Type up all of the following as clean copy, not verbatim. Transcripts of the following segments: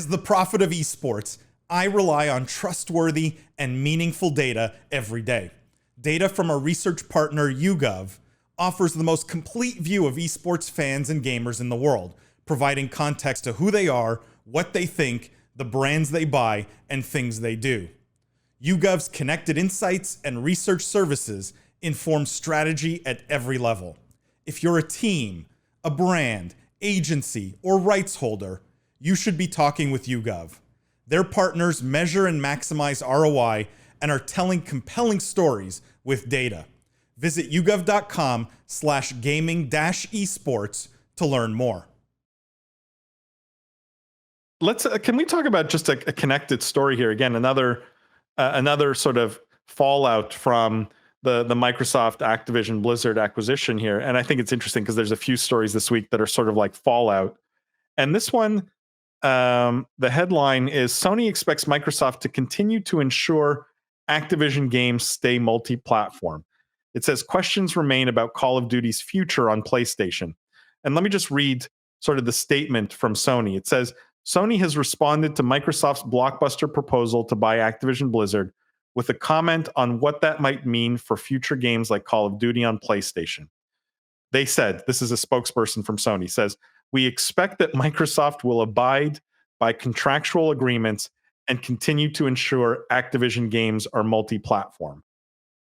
As the prophet of esports, I rely on trustworthy and meaningful data every day. Data from our research partner, YouGov, offers the most complete view of esports fans and gamers in the world, providing context to who they are, what they think, the brands they buy, and things they do. YouGov's connected insights and research services inform strategy at every level. If you're a team, a brand, agency, or rights holder, you should be talking with YouGov. Their partners measure and maximize ROI and are telling compelling stories with data. Visit yougov.com/gaming-esports to learn more. Can we talk about just a connected story here? Again, another sort of fallout from the Microsoft Activision Blizzard acquisition here. And I think it's interesting because there's a few stories this week that are sort of like fallout. And this one, the headline is Sony expects Microsoft to continue to ensure Activision games stay multi-platform. It says questions remain about Call of Duty's future on PlayStation. And let me just read sort of the statement from Sony. It says, Sony has responded to Microsoft's blockbuster proposal to buy Activision Blizzard with a comment on what that might mean for future games like Call of Duty on PlayStation. They said, this is a spokesperson from Sony, says, we expect that Microsoft will abide by contractual agreements and continue to ensure Activision games are multi-platform.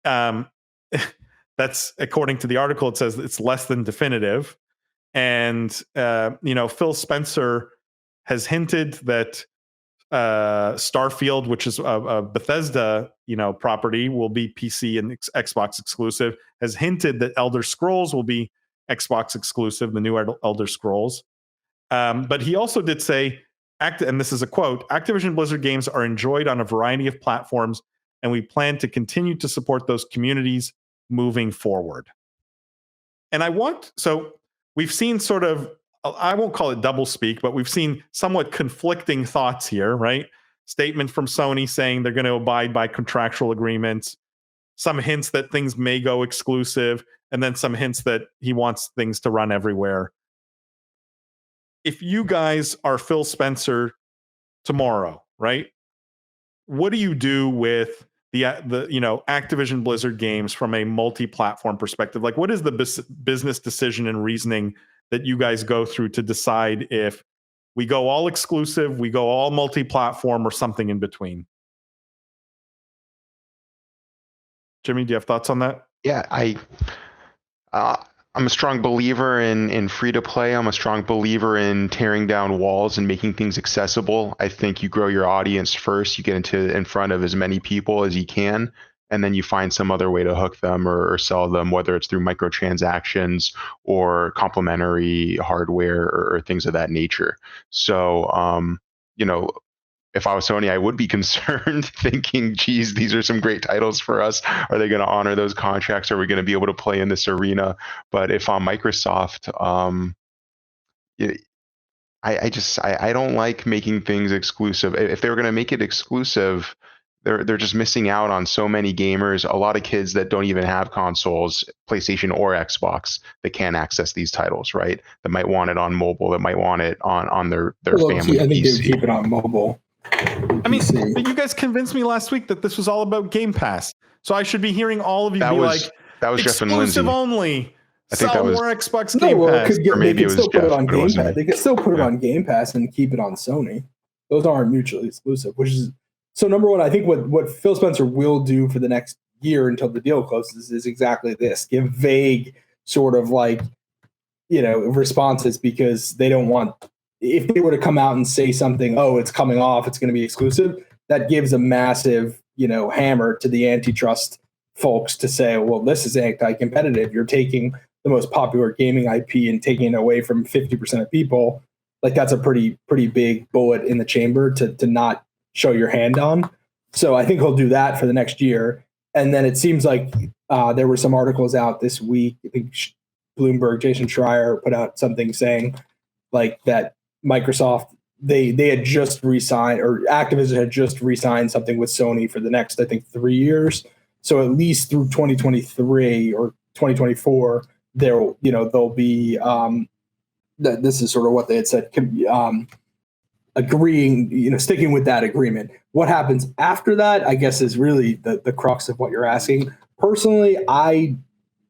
That's according to the article. It says it's less than definitive. And, Phil Spencer has hinted that Starfield, which is a Bethesda, property, will be PC and Xbox exclusive, has hinted that Elder Scrolls will be Xbox exclusive, the new Elder Scrolls. But he also did say, and this is a quote, Activision Blizzard games are enjoyed on a variety of platforms, and we plan to continue to support those communities moving forward. And so we've seen sort of, I won't call it doublespeak, but we've seen somewhat conflicting thoughts here, right? Statement from Sony saying they're going to abide by contractual agreements, some hints that things may go exclusive, and then some hints that he wants things to run everywhere. If you guys are Phil Spencer tomorrow, right? What do you do with the Activision Blizzard games from a multi-platform perspective? Like, what is the business decision and reasoning that you guys go through to decide if we go all exclusive, we go all multi-platform, or something in between? Jimmy, do you have thoughts on that? Yeah, I'm a strong believer in free to play. I'm a strong believer in tearing down walls and making things accessible. I think you grow your audience first. You get in front of as many people as you can, and then you find some other way to hook them or sell them, whether it's through microtransactions or complementary hardware or things of that nature. So, if I was Sony, I would be concerned thinking, geez, these are some great titles for us. Are they going to honor those contracts? Are we going to be able to play in this arena? But if I'm Microsoft, I don't like making things exclusive. If they were going to make it exclusive, they're just missing out on so many gamers, a lot of kids that don't even have consoles, PlayStation or Xbox, that can't access these titles, right? That might want it on mobile, that might want it on their family. I think they would keep it on mobile. I mean, but you guys convinced me last week that this was all about Game Pass. So I should be hearing all of you that was Jeff and Lindsay. Exclusive only. I think that was more Xbox Game Pass. Or maybe it was Jeff, put it on Game Pass. They could still put it on Game Pass and keep it on Sony. Those aren't mutually exclusive, which is so number one. I think what Phil Spencer will do for the next year until the deal closes is exactly this: give vague sort of responses, because they don't want. If they were to come out and say something, it's coming off, it's going to be exclusive, that gives a massive, hammer to the antitrust folks to say, well, this is anti-competitive. You're taking the most popular gaming IP and taking it away from 50% of people. Like, that's a pretty big bullet in the chamber to not show your hand on. So I think he'll do that for the next year. And then it seems like there were some articles out this week. I think Bloomberg, Jason Schreier put out something saying like that Microsoft, they had just re-signed, or Activision had just re-signed something with Sony for the next, I think, 3 years. So at least through 2023 or 2024, they'll be, this is sort of what they had said, agreeing, sticking with that agreement. What happens after that, I guess, is really the crux of what you're asking. Personally, I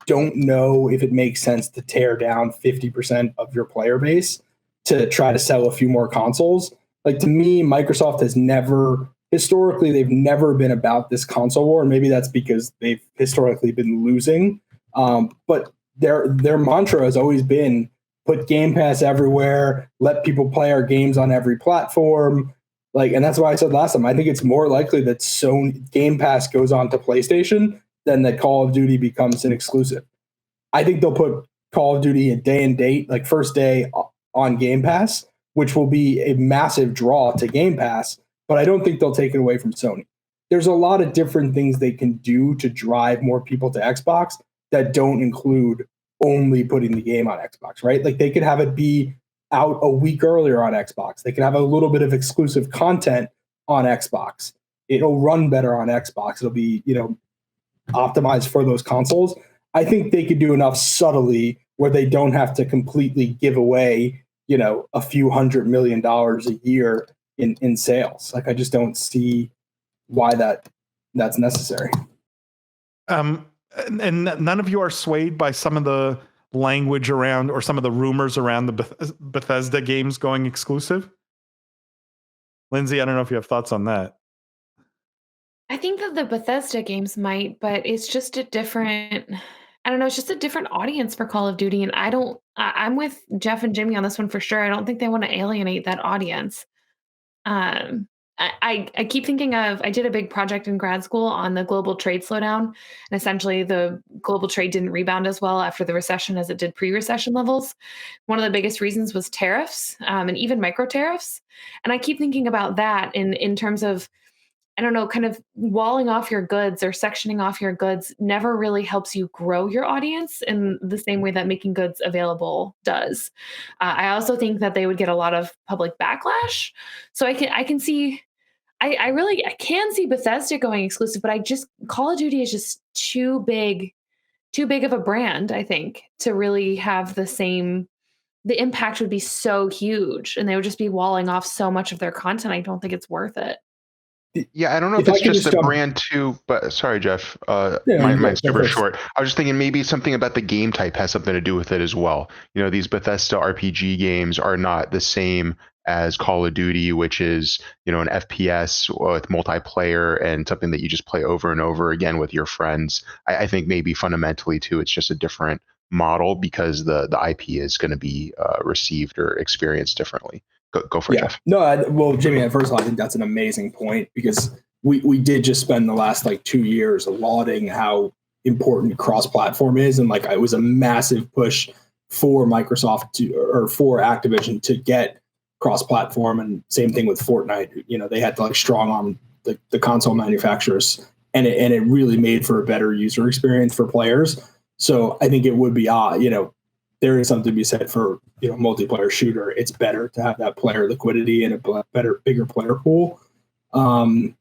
don't know if it makes sense to tear down 50% of your player base to try to sell a few more consoles. Like, to me, Microsoft has historically, they've never been about this console war. Maybe that's because they've historically been losing. But their mantra has always been put Game Pass everywhere, let people play our games on every platform. And that's why I said last time, I think it's more likely that Sony Game Pass goes on to PlayStation than that Call of Duty becomes an exclusive. I think they'll put Call of Duty a day and date, like first day on Game Pass, which will be a massive draw to Game Pass, but I don't think they'll take it away from Sony. There's a lot of different things they can do to drive more people to Xbox that don't include only putting the game on Xbox, right? Like, they could have it be out a week earlier on Xbox. They can have a little bit of exclusive content on Xbox. It'll run better on Xbox. It'll be, optimized for those consoles. I think they could do enough subtly where they don't have to completely give away, a few $100 million a year in sales. Like, I just don't see why that's necessary. And none of you are swayed by some of the language around, or some of the rumors around the Bethesda games going exclusive? Lindsay, I don't know if you have thoughts on that. I think that the Bethesda games might, but it's just a different, I don't know, it's just a different audience for Call of Duty. And I'm with Jeff and Jimmy on this one for sure. I don't think they want to alienate that audience. I keep thinking of, I did a big project in grad school on the global trade slowdown. And essentially the global trade didn't rebound as well after the recession as it did pre-recession levels. One of the biggest reasons was tariffs, and even micro tariffs. And I keep thinking about that in terms of, I don't know, kind of walling off your goods or sectioning off your goods never really helps you grow your audience in the same way that making goods available does. I also think that they would get a lot of public backlash. So I can see, I can see Bethesda going exclusive, but Call of Duty is just too big of a brand, I think, to really have the impact would be so huge and they would just be walling off so much of their content. I don't think it's worth it. Yeah, I don't know if it's just the brand too, but sorry, Jeff. Mine's super short. I was just thinking maybe something about the game type has something to do with it as well. These Bethesda RPG games are not the same as Call of Duty, which is, an FPS with multiplayer and something that you just play over and over again with your friends. I think maybe fundamentally too, it's just a different model because the IP is going to be received or experienced differently. Go for it, Jeff. No, well, Jimmy, first of all, I think that's an amazing point because we did just spend the last 2 years lauding how important cross-platform is, and it was a massive push for Microsoft or for Activision to get cross-platform, and same thing with Fortnite. They had to strong arm the console manufacturers, and it really made for a better user experience for players. So I think it would be there is something to be said for multiplayer shooter. It's better to have that player liquidity and a bigger player pool. I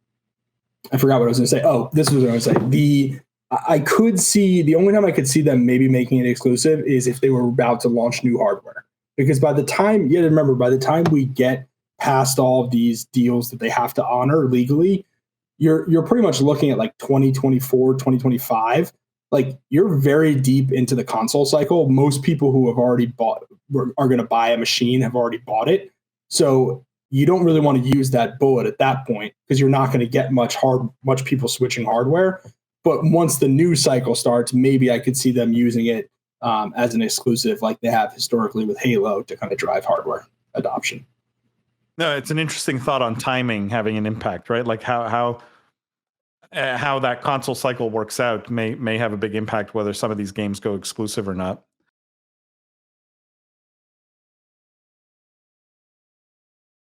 forgot what I was going to say. Oh, this was what I was going to say. I could see the only time I could see them maybe making it exclusive is if they were about to launch new hardware. Because by the time we get past all of these deals that they have to honor legally, you're pretty much looking at 2024, 2025. You're very deep into the console cycle. Most people who have already are going to buy a machine have already bought it. So you don't really want to use that bullet at that point because you're not going to get much people switching hardware. But once the new cycle starts, maybe I could see them using it as an exclusive like they have historically with Halo to kind of drive hardware adoption. No, it's an interesting thought on timing having an impact, right? How that console cycle works out may have a big impact whether some of these games go exclusive or not.